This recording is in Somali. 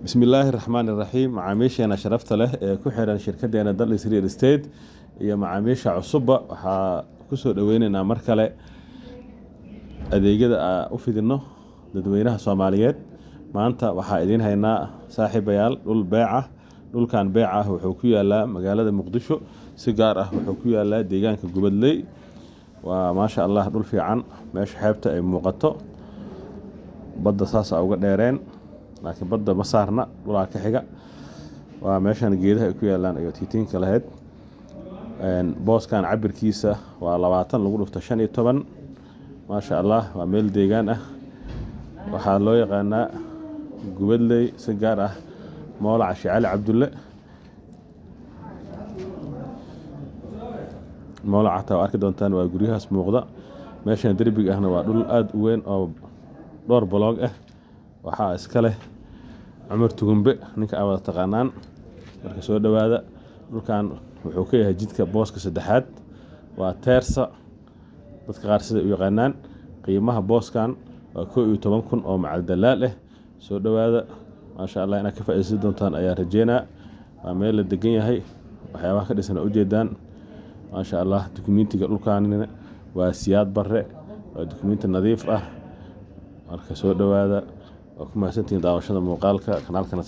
بسم الله الرحمن الرحيم macaamiisheena sharafta leh ee ku xiran shirkadeena Dallas Real Estate iyo macaamiisha cusub waxa ku soo dhaweynaynaa mar kale adeegyada u fidino dadweynaha Soomaaliyeed maanta waxa idin haynaa saaxiibayaal dhulkan beec ah wuxuu ku yaalaa magaalada Muqdisho si gaar ah wuxuu ku yaalaa deegaanka Gubadley waa ma sha Allah dhul fiican meesha xeebta ay muuqato badda saas uga dheereen laakiin badda ma saarna dhulka ka xiga waa meeshan geedaha ay ku yaalaan iyo tiitiinka lahayd booskan cabirkiisa waa 20 lagu dhufto 15 ma sha Allah waa meel deegaan ah waxa loo yaqaanaa Gubadley si gaar ah Mawlaca Sheekh Cabdulle Mawlaca taa arki doontaan waa guriyahaas muuqda meeshan darbiga ahna waa dhul aad u weyn oo dhowr block ah waxa iska leh Cumar Tugumbe ninka aad taqaanaan marka soo dhawaada dhulkan wuxuu ka yahay jidka booska saddexaad waa Teersa dadka qaar sida u yaqaanaan qiimaha booskan waa 11,000 oo macal dalaal ah soo dhawaada ma sha Allah inaad ka faa'iideysan doontaan ayaa rajeynaa waa meel la degan yahay waxyaabaha ka dhisan u jeedaan ma sha Allah dokumentiga dhulkan waa siyaad barre waa dokumenti nadiif ah marka soo dhawaada oo ku mahadsantiin daawashada muuqaalka kanaalkana